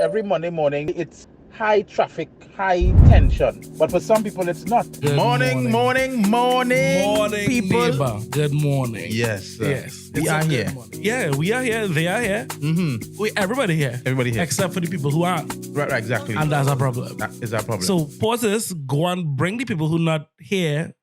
every Monday morning, it's high traffic, high tension. But for some people, it's not. Good Morning, people. neighbor. Good morning. Yes. Yes. We It's are a good here. morning. Yeah, we are here. They are here. Everybody here. Everybody here. Except for the people who aren't. Right, exactly. And that's a problem. That is our problem. So pause this, go and bring the people who not here.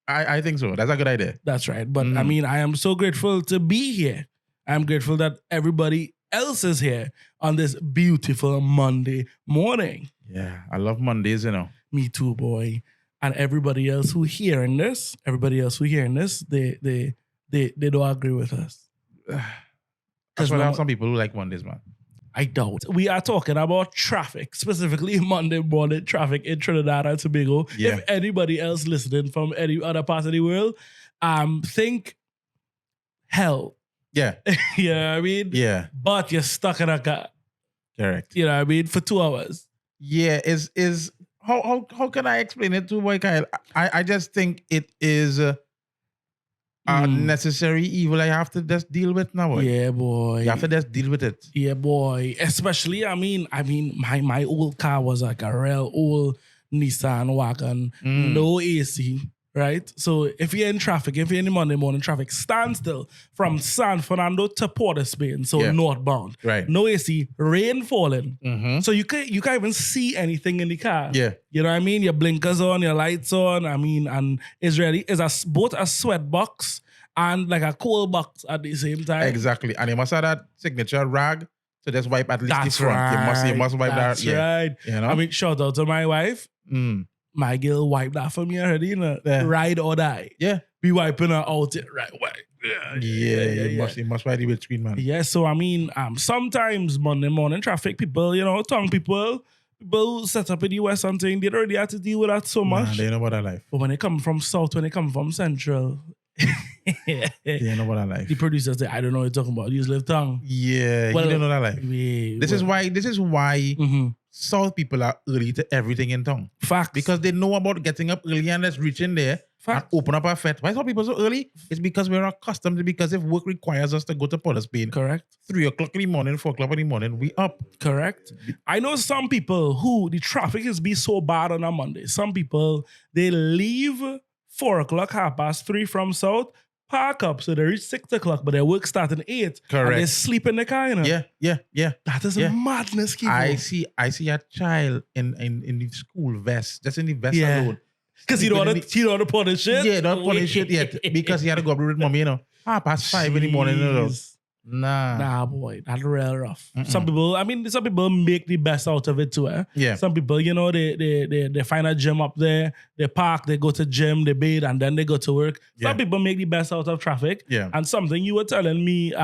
I think so. That's a good idea. That's right. But I mean, I am so grateful to be here. I'm grateful that everybody else is here on this beautiful Monday morning. Yeah, I love Mondays, you know. Me too, boy. And everybody else who hearing this, they don't agree with us. That's why there are some people who like Mondays, man. I doubt. We are talking about traffic, specifically Monday morning traffic in Trinidad and Tobago. Yeah. If anybody else listening from any other part of the world, think hell. Yeah, You know what I mean? yeah, But you're stuck in a car. correct. You know what I mean? For 2 hours. Yeah, is how can I explain it to boy Kyle? I just think it is a necessary evil I have to just deal with now. Boy. Yeah, boy. You have to just deal with it. Yeah, boy. Especially, I mean, my old car was like a real old Nissan wagon, no AC, right? So if you're in traffic, if you're in the Monday morning traffic, stand still from San Fernando to Port of Spain, so Yeah. northbound. Right. No AC, rain falling. Mm-hmm. So you can't even see anything in the car. Yeah. You know what I mean? Your blinkers on, your lights on. I mean, and it's both a sweat box and like a cold box at the same time. Exactly. And you must have that signature rag to just wipe at least That's the front. right. You must wipe That's that. Yeah. right. You know? I mean, shout out to my wife. My girl wiped that for me already, you know. Yeah. Ride or die. Yeah. Be wiping her out right away. You must wipe the windscreen, man. Yeah, so I mean, sometimes Monday morning traffic, people, tongue people set up in the US and thing, they don't really have to deal with that so much. Nah, they know about that life. But when they come from South, when they come from Central, They know about that life. the producers say, I don't know what you're talking about. You just live tongue. Yeah, Well, you don't know that life. This is why South people are early to everything in town. Facts. Because they know about getting up early and just reaching there Facts. and open up our fete. Why are some people so early? It's because we're accustomed to, because if work requires us to go to Port of Spain, Correct. 3 o'clock in the morning, 4 o'clock in the morning, we up. Correct. I know some people who the traffic is be so bad on a Monday. Some people, they leave 4 o'clock, 3:30 from South, park up. So they reach 6 o'clock, but their work starts at 8. Correct. And they sleep in the car, you know? Yeah. That is Yeah. madness, Kivo. I see a child in the school vest, just in the vest Yeah. alone. Because you don't want to punish shit? Yeah, don't punish shit yet. Because he had to go up with mommy, 5:30 in the morning. Jeez. Nah. Nah, boy, that's real rough. Some people make the best out of it too. Yeah. Some people, they find a gym up there, they park, they go to gym, they bathe, and then they go to work. Yeah. Some people make the best out of traffic. Yeah. And something you were telling me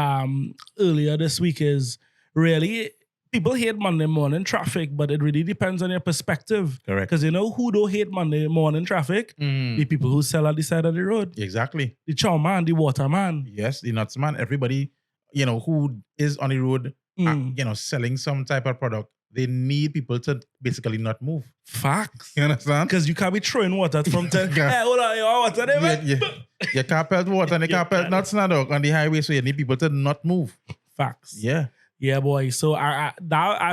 earlier this week is really people hate Monday morning traffic, but it really depends on your perspective. Correct. Because who don't hate Monday morning traffic? The people who sell at the side of the road. Exactly. The chow man, the water man. Yes, the nuts man. Everybody, who is on the road, selling some type of product, they need people to basically not move. Facts. You understand? Because you can't be throwing water from 10. Yeah. Hey, hold on, you want water there, man? Yeah. You can't pelt water and you can't pelt nuts now, dog, on the highway, so you need people to not move. Facts. Yeah. Yeah, boy. So I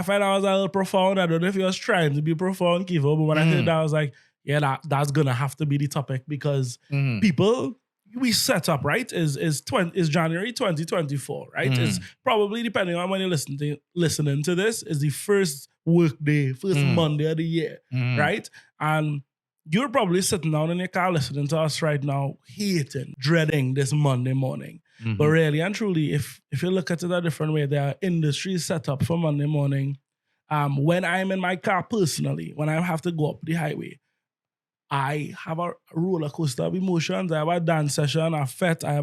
find I was a little profound. I don't know if you was trying to be profound, Kivo, but when I heard that, I was like, yeah, that's gonna have to be the topic because people we set up, right, is January 2024, right? It's probably, depending on when you're listening to this, is the first work day, first Monday of the year, right? And you're probably sitting down in your car listening to us right now, hating, dreading this Monday morning. But really and truly, if you look at it a different way, there are industries set up for Monday morning. When I'm in my car personally, when I have to go up the highway, I have a roller coaster of emotions. I have a dance session, a fete, I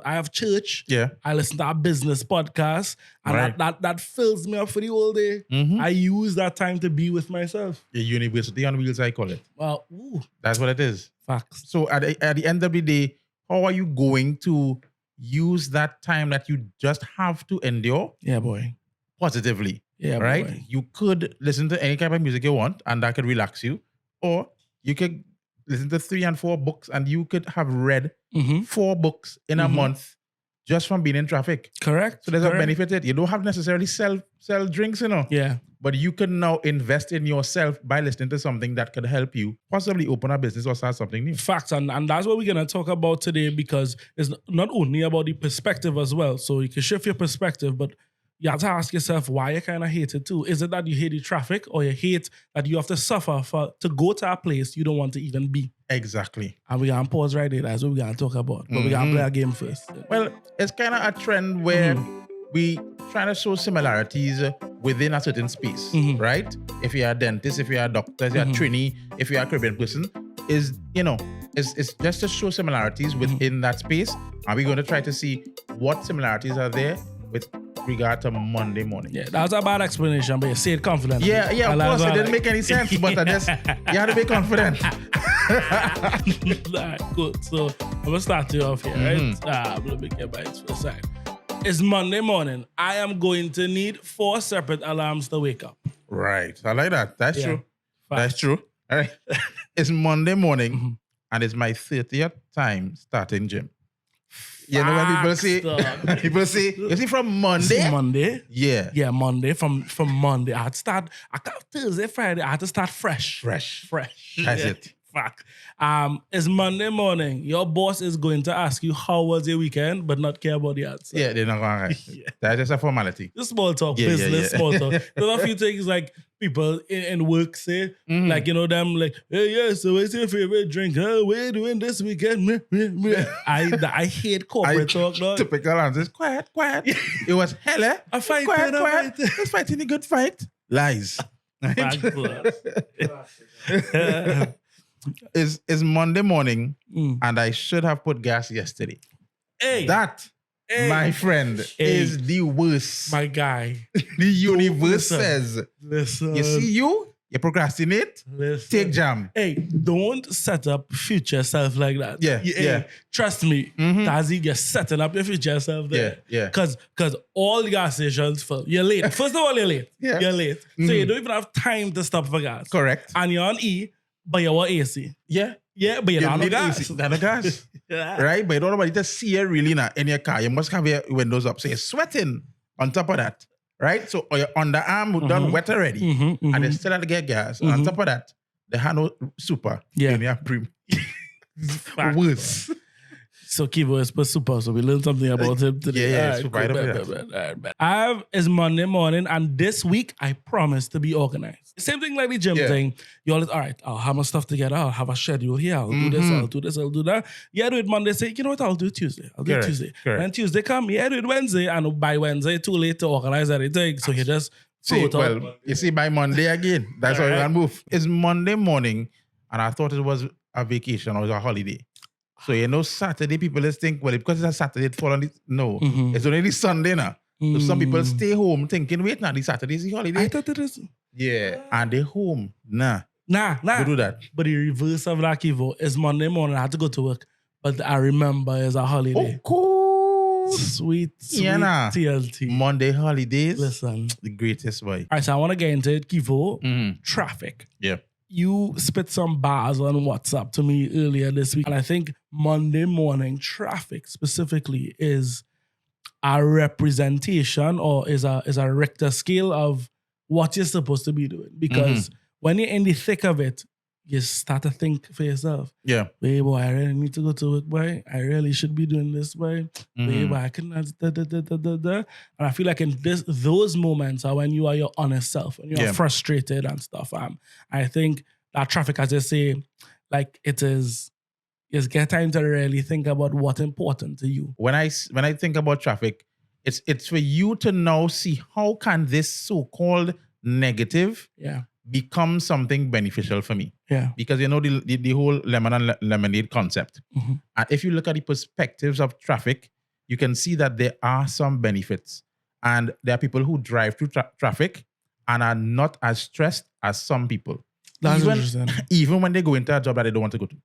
have church. Yeah. I listen to a business podcast, and Right. that fills me up for the whole day. I use that time to be with myself. The university on wheels, I call it. Well, ooh, That's what it is. facts. So at the end of the day, how are you going to use that time that you just have to endure Yeah, boy. positively? Yeah, Right? boy. You could listen to any kind of music you want, and that could relax you. Or you could listen to 3 and 4 books, and you could have read 4 books in a month just from being in traffic. Correct. So there's a Correct. benefit to it. You don't have to necessarily sell drinks, Yeah. But you can now invest in yourself by listening to something that could help you possibly open a business or start something new. Facts, and that's what we're going to talk about today, because it's not only about the perspective as well. So you can shift your perspective, but you have to ask yourself why you kind of hate it too. Is it that you hate the traffic, or you hate that you have to suffer to go to a place you don't want to even be? Exactly. And we're going to pause right there. That's what we're going to talk about. But we're going to play a game first. Well, it's kind of a trend where we trying to show similarities within a certain space, right? If you're a dentist, if you're a doctor, if you're a Trini, if you're a Caribbean person, it's just to show similarities within that space. And we're going to try to see what similarities are there with regard to Monday morning. Yeah, that was a bad explanation, but you say it confidently. Yeah, of course, it didn't make any sense, but I just, you had to be confident. Alright, good. So I'm going to start you off here, right? Let me get my for a second. It's Monday morning. I am going to need 4 separate alarms to wake up. Right. I like that. That's true. Fact. That's true. All right. It's Monday morning and it's my 30th time starting gym. You know when people say, you see from Monday? Monday? Yeah. Yeah, Monday. From Monday. I got Thursday, Friday. I had to start fresh. Fresh. Yeah. That's it. Fuck. It's Monday morning. Your boss is going to ask you how was your weekend, but not care about the answer. Yeah, they're not going to. That's just a formality. Just small talk, Yeah, business, yeah. small talk. There's a few things like people in work say, like, them like, hey, yeah, so what's your favorite drink? Oh, what are you doing this weekend? I hate corporate talk, dog. Typical answers. Quiet. It was hella. I fight. Quiet. Let's fight in a good fight. Lies. It's Monday morning and I should have put gas yesterday. Hey, That, my friend, is the worst. my guy. The universe Listen. says, Listen. you see you procrastinate, Listen. take jam. Hey, don't set up future self like that. Yeah, Hey, yeah. trust me, Tazi, you're setting up your future self there. Yeah. Because all the gas stations full. You're late. First of all, you're late. Yeah. You're late. So you don't even have time to stop for gas. Correct. And you're on E, but you're on AC. Yeah. Yeah, but you're not on need gas. AC, not on gas. Yeah. Right? But you don't know about it to see it really now in your car. You must have your windows up. So you're sweating on top of that. Right? So your underarm done wet already. And they still have to get gas. And on top of that, they have no super Yeah. in your prim. Fact. Worse. So Kivo is per super, so we learned something about him today. Yeah, All right, super. cool. Bet. It's Monday morning, and this week I promise to be organized. Same thing like the gym thing. You always, all right, I'll have my stuff together. I'll have a schedule here. I'll do this, I'll do that. Yeah, do it Monday. Say, you know what? I'll do it Tuesday. I'll do it Tuesday. Correct. And Tuesday come, yeah, do it Wednesday. And by Wednesday, too late to organize everything. So you just See, float out. well, you see, by Monday again, that's how you can move. It's Monday morning, and I thought it was a vacation or it was a holiday. So, Saturday people just think, well, because it's a Saturday, it fall on the, no, it's only the Sunday now. So some people stay home thinking, wait, now the Saturday is the holiday. I thought it is. Yeah, and they home. Nah. Nah. Do that. But the reverse of that, Kivo, is Monday morning. I had to go to work. But I remember it's a holiday. Oh, cool. Sweet nah. TLT. Monday holidays. Listen. The greatest way. All right, so I want to get into it, Kivo. Traffic. Yeah. You spit some bars on WhatsApp to me earlier this week. And I think Monday morning traffic specifically is a representation or is a Richter scale of what you're supposed to be doing. Because when you're in the thick of it, you start to think for yourself. Yeah. Hey, boy, I really need to go to work, boy. I really should be doing this, boy. Hey, boy, I cannot. And I feel like in those moments are when you are your honest self, when you're frustrated and stuff. I think that traffic, as they say, like it is get time to really think about what's important to you. When I think about traffic, it's for you to now see how can this so-called negative become something beneficial for me. Yeah. Because the whole lemon and lemonade concept. And if you look at the perspectives of traffic, you can see that there are some benefits. And there are people who drive through traffic and are not as stressed as some people. That's interesting. Even when they go into a job that they don't want to go to.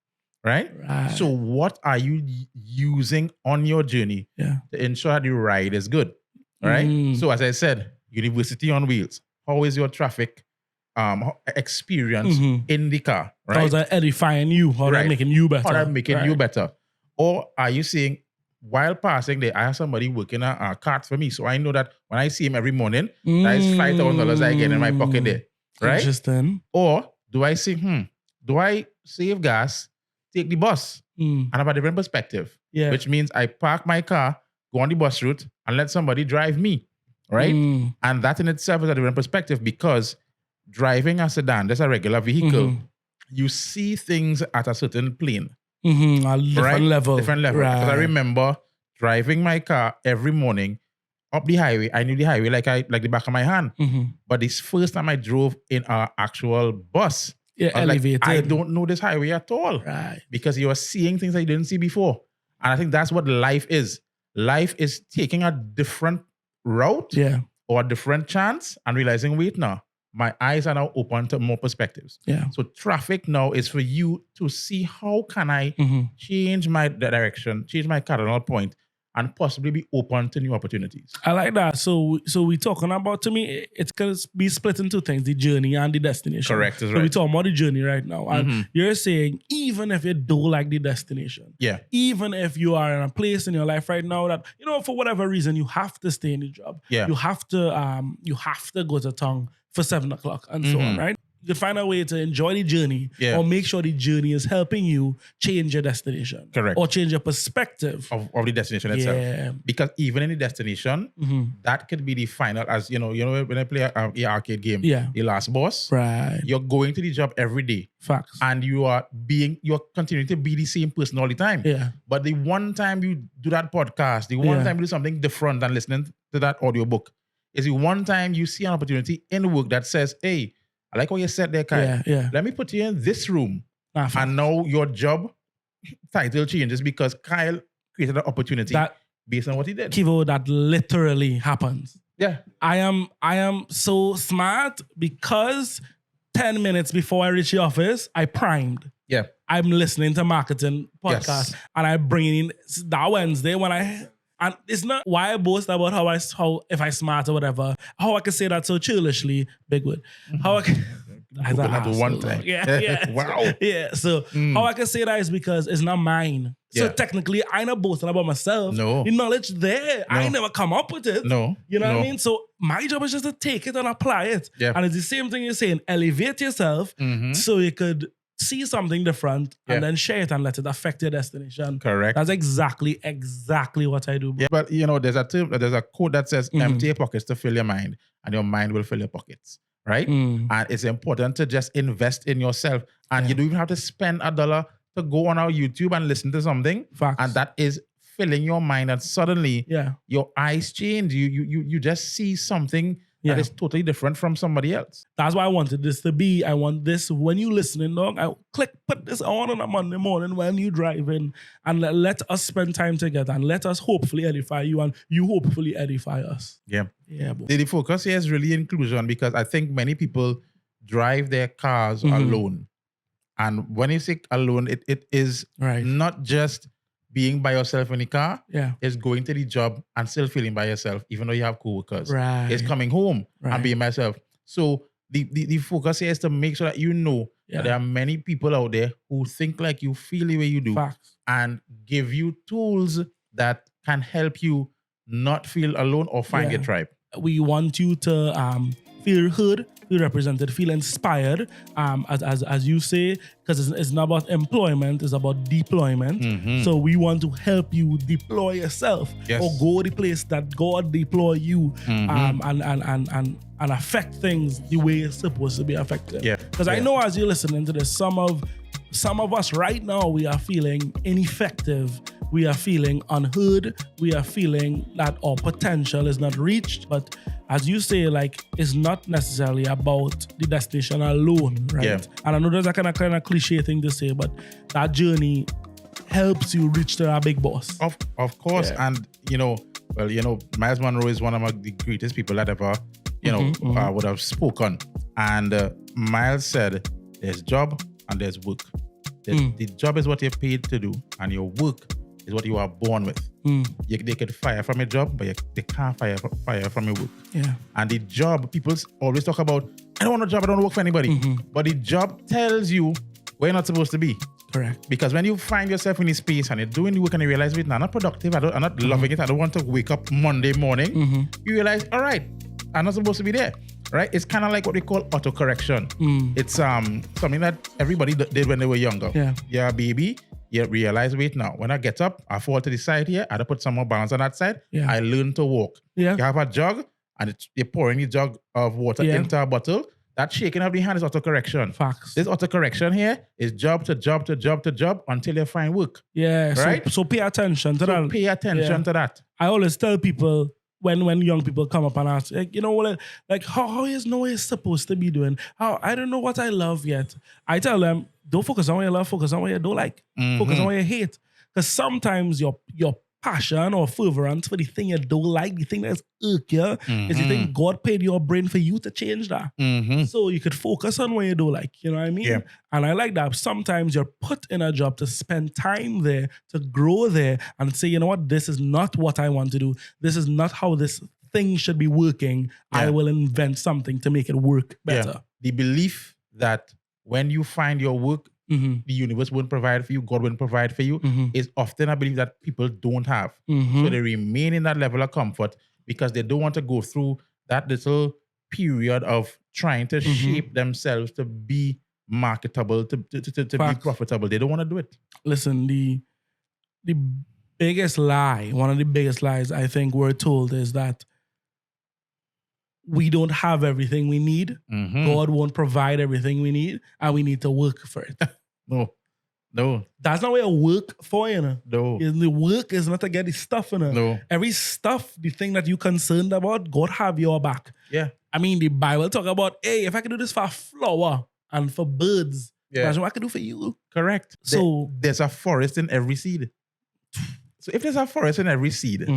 Right? So what are you using on your journey to ensure that the ride is good? Right? So as I said, University on Wheels. How is your traffic experience in the car? Right? How is that edifying you? How that making you better? How that making you better? Or are you saying, while passing there, I have somebody working a cart for me. So I know that when I see him every morning, that is $5,000 I get in my pocket there. Right? Interesting. Or do I say, do I save gas, take the bus? And have a different perspective. Yeah. Which means I park my car, go on the bus route, and let somebody drive me. Right? And that in itself is a different perspective because driving a sedan, that's a regular vehicle, you see things at a certain plane. A different level. Different level. Right. Because I remember driving my car every morning up the highway. I knew the highway like the back of my hand. But this first time I drove in our actual bus, Yeah, I was elevated. like, I don't know this highway at all. Right. Because you are seeing things that you didn't see before. And I think that's what life is. Life is taking a different route or a different chance and realizing, wait now, my eyes are now open to more perspectives. Yeah. So traffic now is for you to see how can I change my direction, change my cardinal point, and possibly be open to new opportunities. I like that. So we talking about, to me, it's going to be split into things, the journey and the destination. Correct, is So right. we're talking about the journey right now. And you're saying, even if you don't like the destination, even if you are in a place in your life right now that, for whatever reason, you have to stay in the job. You have to go to town for 7:00 and so on, right? You can find a way to enjoy the journey or make sure the journey is helping you change your destination. Correct. Or change your perspective. Of the destination itself. Because even in the destination, that could be the final, as you know when I play an arcade game, the last boss, right? You're going to the job every day. Facts. And you're continuing to be the same person all the time. Yeah. But the one time you do that podcast, the one time you do something different than listening to that audiobook, is the one time you see an opportunity in work that says, hey, I like what you said there, Kyle. Let me put you in this room. And now your job title changes because Kyle created an opportunity based on what he did. Kivo, that literally happens. Yeah. I am so smart because 10 minutes before I reach the office, I primed. Yeah. I'm listening to marketing podcast and I bring in that Wednesday and it's not why I boast about how if I smart or whatever, how I can say that so churlishly, big word. How I can one time. Yeah. Wow. Yeah. So how I can say that is because it's not mine. So technically I not boasting about myself. No. The knowledge there. I never come up with it. No. You know what I mean? So my job is just to take it and apply it. Yeah. And it's the same thing you're saying. Elevate yourself so you could see something different and then share it and let it affect your destination. Correct. That's exactly what I do. Bro. Yeah, but there's a quote that says empty your pockets to fill your mind and your mind will fill your pockets. Right? And it's important to just invest in yourself. And you don't even have to spend $1 to go on our YouTube and listen to something. Facts. And that is filling your mind and suddenly your eyes change. You just see something that is totally different from somebody else. That's why I wanted this to be. I want this, when you listening, dog, put this on a Monday morning when you driving and let us spend time together and let us hopefully edify you and you hopefully edify us. Yeah. Yeah. Bro. The focus here is really inclusion because I think many people drive their cars alone. And when you say alone, it is not just being by yourself in the car, it's going to the job and still feeling by yourself, even though you have co-workers. Right. It's coming home and being by yourself. So the focus here is to make sure that you know that there are many people out there who think like you, feel the way you do, and give you tools that can help you not feel alone or find your tribe. We want you to feel heard, feel represented, feel inspired, as you say, because it's not about employment, it's about deployment. So we want to help you deploy yourself or go the place that God deploy you and affect things the way it's supposed to be affected. Because I know as you're listening to this, some of us right now, we are feeling ineffective. We are feeling unheard. We are feeling that our potential is not reached. But as you say, it's not necessarily about the destination alone, right? Yeah. And I know there's a kind of cliche thing to say, but that journey helps you reach to our big boss. Of course. Yeah. And, Miles Monroe is one of the greatest people that ever, would have spoken. And Miles said, there's job and there's work. The job is what you're paid to do, and your work is what you are born with. They can fire from a job, but they can't fire from your work. Yeah. And the job, people always talk about, I don't want a job, I don't want to work for anybody. But the job tells you where you're not supposed to be. Correct. Because when you find yourself in this space and you're doing the work and you realize, wait, I'm not productive, I'm not loving it, I don't want to wake up Monday morning, you realize, all right, I'm not supposed to be there, right? It's kind of like what we call autocorrection. It's something that everybody did when they were younger. Yeah. You're a baby, you realize, wait, now, when I get up, I fall to the side here, I had to put some more balance on that side, Yeah. I learn to walk. Yeah. You have a jug, and you're pouring the jug of water into a bottle. That shaking of the hand is autocorrection. Facts. This autocorrection here is job to job to job to job until you find work. Yeah. Right? So pay attention to that. Pay attention to that. I always tell people when young people come up and ask, like, you know, like how is Noah supposed to be doing? How I don't know what I love yet. I tell them, don't focus on what you love, focus on what you don't like. Focus on what you hate. Because sometimes your passion or fervorance for the thing you don't like, the thing that's irk you, is the thing God paid your brain for you to change that. So you could focus on what you don't like, you know what I mean? Yeah. And I like that. Sometimes you're put in a job to spend time there, to grow there, and say, you know what, this is not what I want to do. This is not how this thing should be working. I will invent something to make it work better. Yeah. The belief that when you find your work, the universe won't provide for you, God won't provide for you, is often a belief that people don't have. So they remain in that level of comfort because they don't want to go through that little period of trying to shape themselves to be marketable, to be profitable. They don't want to do it. Listen, the biggest lie, one of the biggest lies I think we're told is that we don't have everything we need. God won't provide everything we need, and we need to work for it. No. That's not what you work for, you know. No. The work is not to get the stuff, you know. No. Every stuff, the thing that you're concerned about, God have your back. Yeah. I mean, the Bible talk about, hey, if I can do this for a flower and for birds, imagine what I can do for you. Correct. So there's a forest in every seed. So if there's a forest in every seed,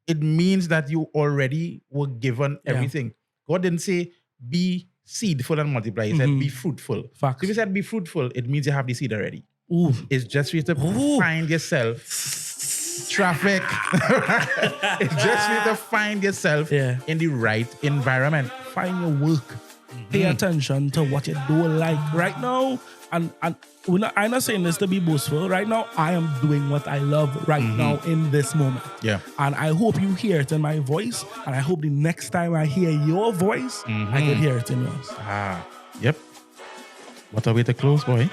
it means that you already were given everything. God didn't say, be seedful and multiply. He said, be fruitful. Facts. So if he said, be fruitful, it means you have the seed already. Ooh. It's just for you to find yourself. Traffic. It's just for you to find yourself in the right environment. Find your work. Pay attention to what you don't like. Right now, and I'm not saying this to be boastful. Right now, I am doing what I love right now in this moment. Yeah. And I hope you hear it in my voice. And I hope the next time I hear your voice, I can hear it in yours. Yep. What a way to close, boy.